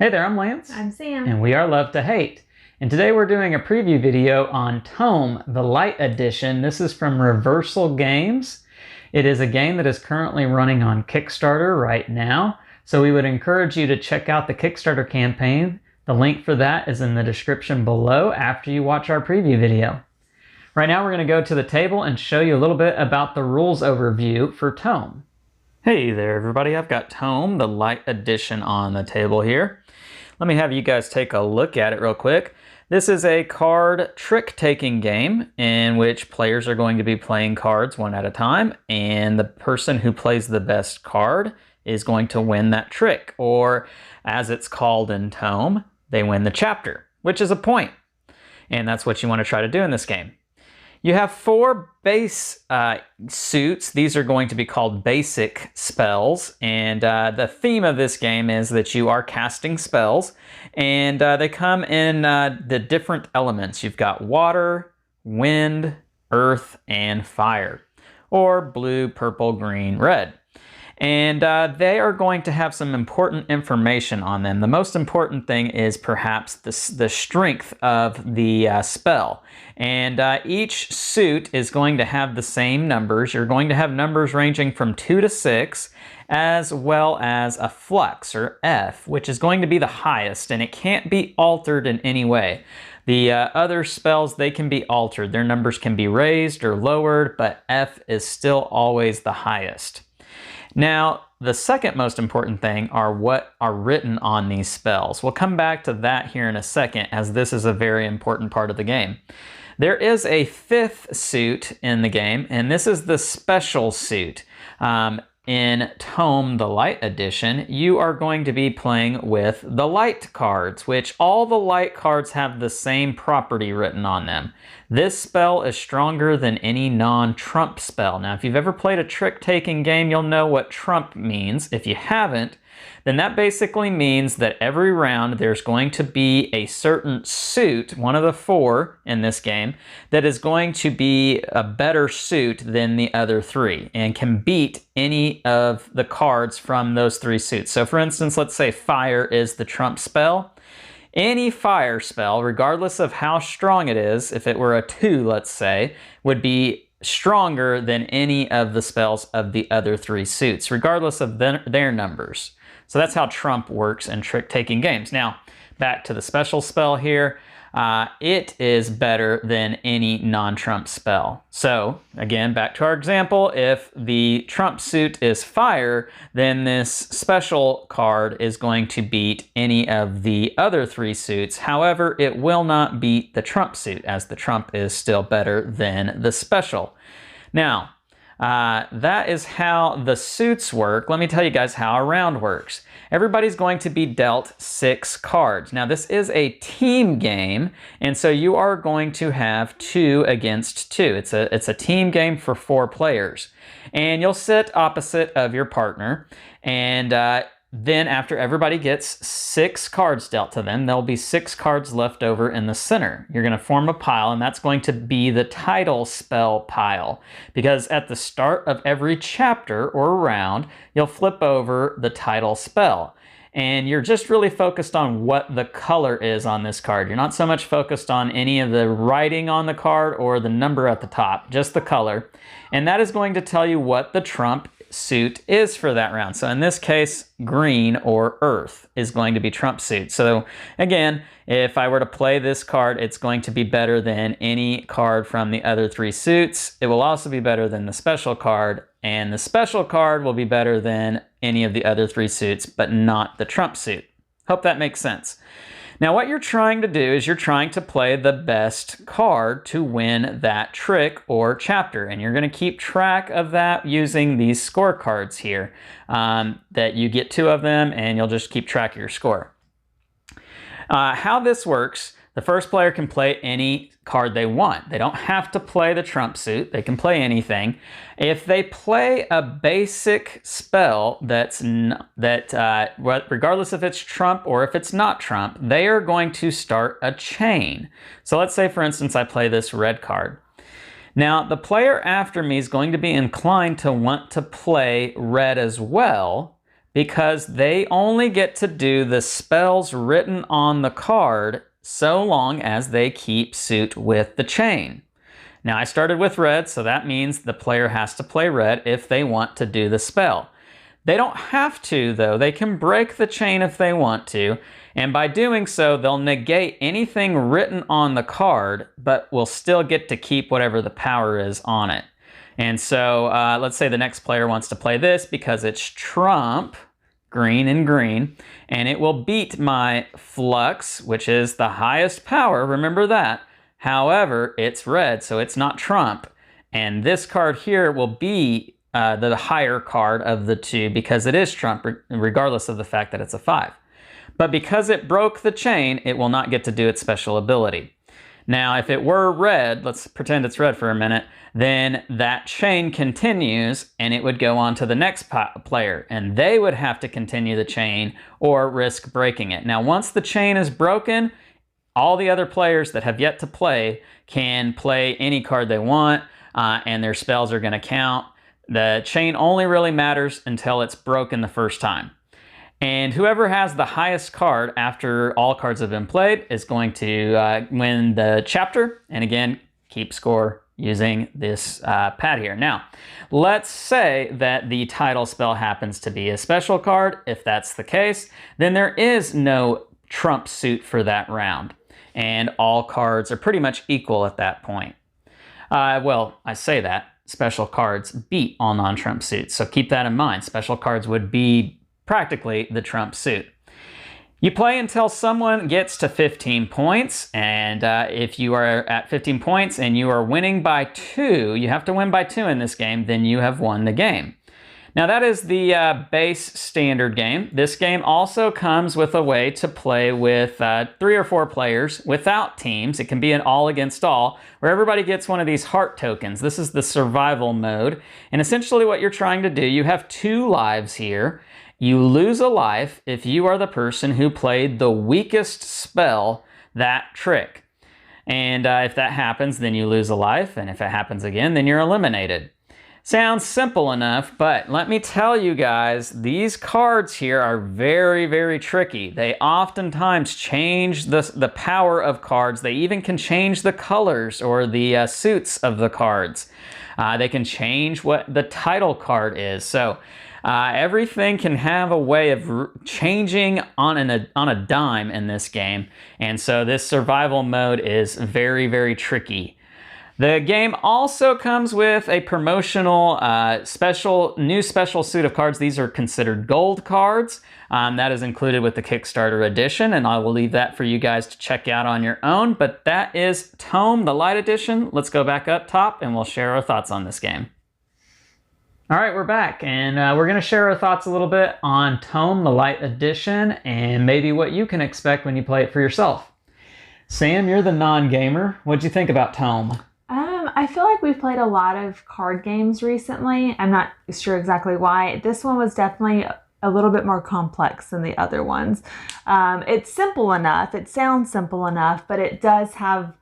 Hey there, I'm Lance. I'm Sam. And we are Love to Hate. And today we're doing a preview video on Tome, the Light Edition. This is from Reversal Games. It is a game that is currently running on Kickstarter right now. So we would encourage you to check out the Kickstarter campaign. The link for that is in the description below after you watch our preview video. Right now we're going to go to the table and show you a little bit about the rules overview for Tome. Hey there everybody, I've got Tome, the Light Edition on the table here. Let me have you guys take a look at it real quick. This is a card trick-taking game in which players are going to be playing cards one at a time, and the person who plays the best card is going to win that trick, or as it's called in Tome, they win the chapter, which is a point. And that's what you want to try to do in this game. You have 4 base suits. These are going to be called basic spells. And the theme of this game is that you are casting spells. And they come in the different elements. You've got water, wind, earth, and fire. Or blue, purple, green, red. And they are going to have some important information on them. The most important thing is perhaps the strength of the spell. And each suit is going to have the same numbers. You're going to have numbers ranging from 2 to 6, as well as a flux, or F, which is going to be the highest, and it can't be altered in any way. The other spells, they can be altered. Their numbers can be raised or lowered, but F is still always the highest. Now, the second most important thing are what are written on these spells. We'll come back to that here in a second, as this is a very important part of the game. There is a 5th suit in the game, and this is the special suit. In Tome, the Light Edition, you are going to be playing with the light cards, which all the light cards have the same property written on them. This spell is stronger than any non-trump spell. Now, if you've ever played a trick-taking game, you'll know what trump means. If you haven't, then that basically means that every round there's going to be a certain suit, one of the 4 in this game, that is going to be a better suit than the other 3 and can beat any of the cards from those 3 suits. So for instance, let's say fire is the trump spell. Any fire spell, regardless of how strong it is, if it were a 2, let's say, would be stronger than any of the spells of the other 3 suits, regardless of their numbers. So that's how trump works in trick-taking games. Now, back to the special spell here. It is better than any non-trump spell. So, again, back to our example. If the trump suit is fire, then this special card is going to beat any of the other 3 suits. However, it will not beat the trump suit, as the trump is still better than the special. Now, that is how the suits work. Let me tell you guys how a round works. Everybody's going to be dealt 6 cards. Now, this is a team game, and so you are going to have 2 against 2. It's a team game for 4 players. And you'll sit opposite of your partner, and then after everybody gets 6 cards dealt to them, there'll be 6 cards left over in the center. You're going to form a pile, and that's going to be the title spell pile. Because at the start of every chapter or round, you'll flip over the title spell. And you're just really focused on what the color is on this card. You're not so much focused on any of the writing on the card or the number at the top, just the color. And that is going to tell you what the trump suit is for that round. So in this case, green or earth is going to be trump suit. So again, if I were to play this card, it's going to be better than any card from the other 3 suits. It will also be better than the special card, and the special card will be better than any of the other 3 suits, but not the trump suit. Hope that makes sense. Now, what you're trying to do is you're trying to play the best card to win that trick or chapter. And you're going to keep track of that using these scorecards here. That you get 2 of them, and you'll just keep track of your score. How this works, the first player can play any card they want. They don't have to play the trump suit. They can play anything. If they play a basic spell regardless if it's trump or if it's not trump, they are going to start a chain. So let's say, for instance, I play this red card. Now, the player after me is going to be inclined to want to play red as well, because they only get to do the spells written on the card so long as they keep suit with the chain. Now I started with red, so that means the player has to play red if they want to do the spell. They don't have to though, they can break the chain if they want to, and by doing so they'll negate anything written on the card, but will still get to keep whatever the power is on it. And so let's say the next player wants to play this because it's trump, green and green, and it will beat my flux, which is the highest power, remember that. However, it's red, so it's not trump. And this card here will be the higher card of the two because it is trump, regardless of the fact that it's a 5. But because it broke the chain, it will not get to do its special ability. Now, if it were red, let's pretend it's red for a minute, then that chain continues and it would go on to the next player, and they would have to continue the chain or risk breaking it. Now, once the chain is broken, all the other players that have yet to play can play any card they want, and their spells are going to count. The chain only really matters until it's broken the first time. And whoever has the highest card after all cards have been played is going to win the chapter, and again, keep score using this pad here. Now, let's say that the title spell happens to be a special card. If that's the case, then there is no trump suit for that round, and all cards are pretty much equal at that point. Well, I say that. Special cards beat all non-trump suits, so keep that in mind. Special cards would be practically the trump suit. You play until someone gets to 15 points, and if you are at 15 points and you are winning by 2, you have to win by 2 in this game, then you have won the game. Now that is the base standard game. This game also comes with a way to play with 3 or 4 players without teams. It can be an all against all, where everybody gets one of these heart tokens. This is the survival mode, and essentially what you're trying to do, you have 2 lives here. You lose a life if you are the person who played the weakest spell that trick. And if that happens, then you lose a life, and if it happens again, then you're eliminated. Sounds simple enough, but let me tell you guys, these cards here are very, very tricky. They oftentimes change the power of cards. They even can change the colors or the suits of the cards. They can change what the title card is. So everything can have a way of changing on a dime in this game. And so this survival mode is very, very tricky. The game also comes with a promotional new special suit of cards. These are considered gold cards. That is included with the Kickstarter edition, and I will leave that for you guys to check out on your own. But that is Tome, the Light Edition. Let's go back up top and we'll share our thoughts on this game. All right, we're back, and we're going to share our thoughts a little bit on Tome, the Light Edition, and maybe what you can expect when you play it for yourself. Sam, you're the non-gamer. What'd you think about Tome? I feel like we've played a lot of card games recently. I'm not sure exactly why. This one was definitely a little bit more complex than the other ones. It's simple enough. It sounds simple enough, but it does have,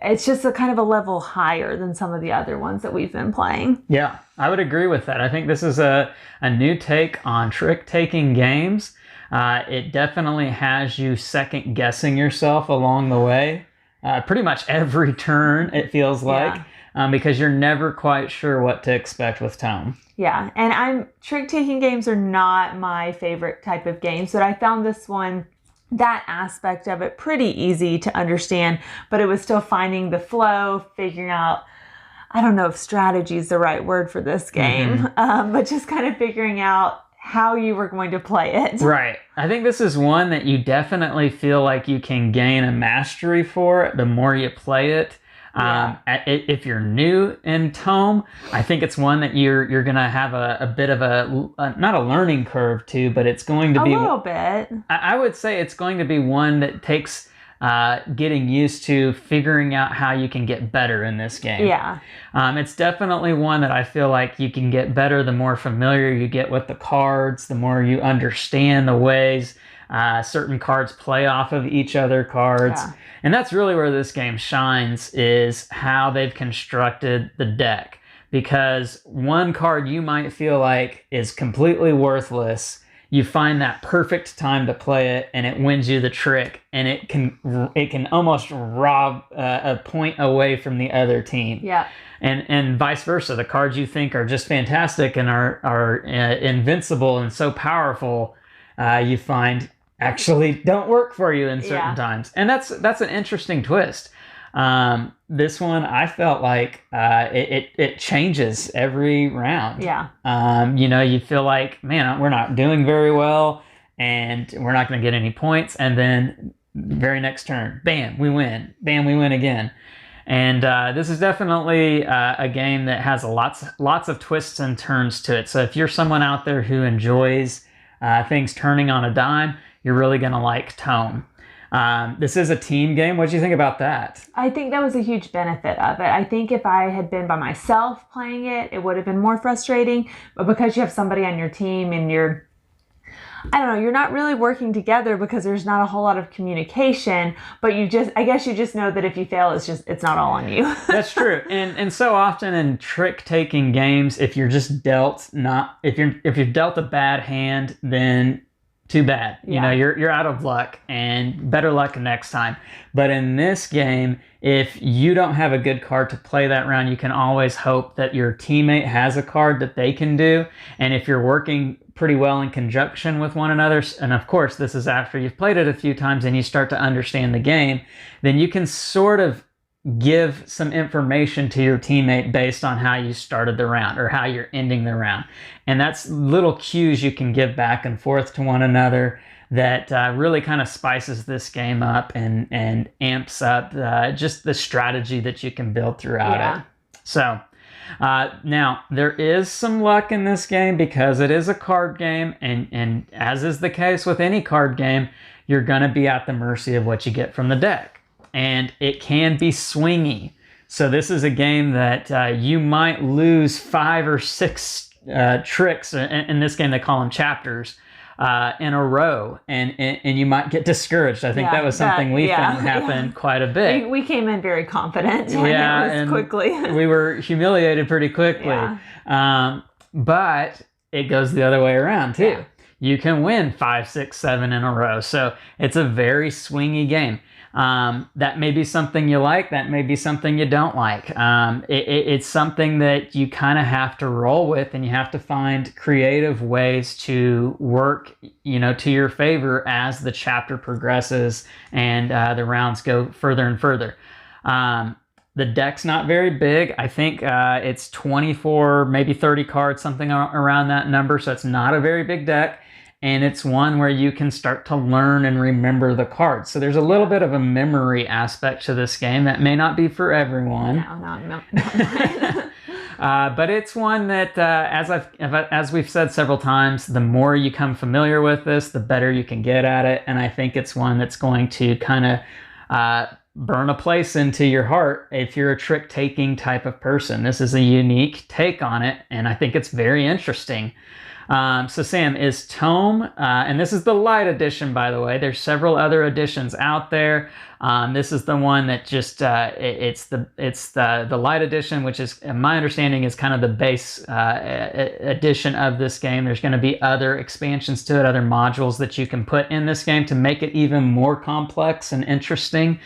it's just a kind of a level higher than some of the other ones that we've been playing. Yeah, I would agree with that. I think this is a new take on trick-taking games. It definitely has you second-guessing yourself along the way. Pretty much every turn, it feels like, because you're never quite sure what to expect with Tome. Yeah, and trick-taking games are not my favorite type of games, but I found this one, that aspect of it, pretty easy to understand, but it was still finding the flow, figuring out, I don't know if strategy is the right word for this game, but just kind of figuring out how you were going to play it. Right. I think this is one that you definitely feel like you can gain a mastery for the more you play it. If you're new in Tome, I think it's one that you're going to have a bit of not a learning curve to, but it's going to be... A little bit. I would say it's going to be one that takes getting used to figuring out how you can get better in this game. Yeah. It's definitely one that I feel like you can get better the more familiar you get with the cards, the more you understand the ways certain cards play off of each other cards. Yeah. And that's really where this game shines, is how they've constructed the deck. Because one card you might feel like is completely worthless, you find that perfect time to play it, and it wins you the trick, and it can almost rob a point away from the other team. Yeah. And vice versa. The cards you think are just fantastic and are invincible and so powerful, you find actually don't work for you in certain times. And that's an interesting twist. This one, I felt like it changes every round. Yeah. You feel like, man, we're not doing very well, and we're not going to get any points. And then very next turn, bam, we win. Bam, we win again. And this is definitely a game that has lots of twists and turns to it. So if you're someone out there who enjoys things turning on a dime, you're really going to like Tome. This is a team game. What do you think about that? I think that was a huge benefit of it. I think if I had been by myself playing it, it would have been more frustrating. But because you have somebody on your team and you're not really working together because there's not a whole lot of communication, but I guess you just know that if you fail, it's not all on you. That's true. And so often in trick-taking games, if you're just if you're dealt a bad hand, then too bad. You're out of luck, and better luck next time. But in this game, if you don't have a good card to play that round, you can always hope that your teammate has a card that they can do. And if you're working pretty well in conjunction with one another, and of course this is after you've played it a few times and you start to understand the game, then you can sort of give some information to your teammate based on how you started the round or how you're ending the round. And that's little cues you can give back and forth to one another that really kind of spices this game up and amps up just the strategy that you can build throughout it. So now there is some luck in this game because it is a card game, and as is the case with any card game, you're going to be at the mercy of what you get from the deck. And it can be swingy. So this is a game that you might lose 5 or 6 tricks. In this game, they call them chapters in a row, and you might get discouraged. I think that was something we found happen quite a bit. We came in very confident. And quickly. We were humiliated pretty quickly. But it goes the other way around too. Yeah. You can win 5, 6, 7 in a row. So it's a very swingy game. That may be something you like. That may be something you don't like. It's something that you kind of have to roll with, and you have to find creative ways to work, to your favor as the chapter progresses and the rounds go further and further. The deck's not very big. I think it's 24, maybe 30 cards, something around that number. So it's not a very big deck. And it's one where you can start to learn and remember the cards. So there's a little bit of a memory aspect to this game that may not be for everyone. No. But it's one that, as we've said several times, the more you come familiar with this, the better you can get at it. And I think it's one that's going to kind of burn a place into your heart if you're a trick-taking type of person. This is a unique take on it, and I think it's very interesting. So Sam, is Tome, and this is the light edition, by the way. There's several other editions out there. This is the one that just it's the light edition, which is, my understanding, is kind of the base edition of this game. There's going to be other expansions to it, other modules that you can put in this game to make it even more complex and interesting.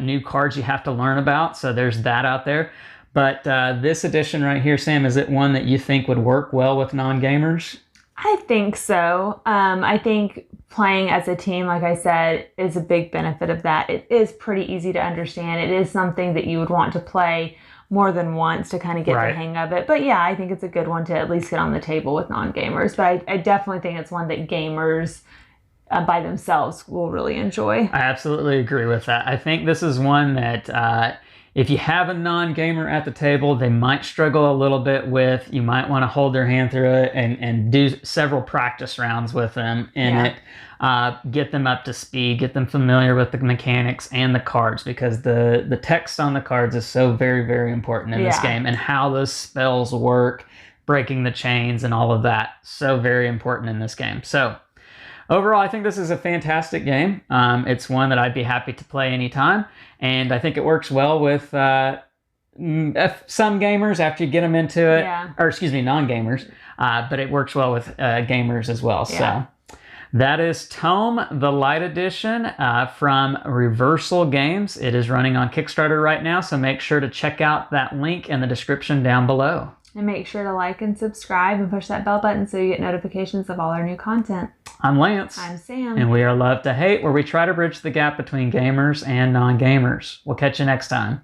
New cards you have to learn about. So there's that out there. But this edition right here, Sam, is it one that you think would work well with non-gamers? I think so. I think playing as a team, like I said, is a big benefit of that. It is pretty easy to understand. It is something that you would want to play more than once to kind of get the hang of it. But yeah, I think it's a good one to at least get on the table with non-gamers. But I definitely think it's one that gamers by themselves will really enjoy. I absolutely agree with that. I think this is one that if you have a non-gamer at the table, they might struggle a little bit with. You might want to hold their hand through it and do several practice rounds with them in it. Get them up to speed, get them familiar with the mechanics and the cards, because the text on the cards is so very, very important in this game, and how those spells work, breaking the chains and all of that. So very important in this game. So overall, I think this is a fantastic game. It's one that I'd be happy to play anytime, and I think it works well with some gamers after you get them into it, Yeah. or excuse me, non-gamers, but it works well with gamers as well. Yeah. So that is Tome, the Light Edition from Reversal Games. It is running on Kickstarter right now, so make sure to check out that link in the description down below. And make sure to like and subscribe and push that bell button so you get notifications of all our new content. I'm Lance. I'm Sam. And we are Love to Hate, where we try to bridge the gap between gamers and non-gamers. We'll catch you next time.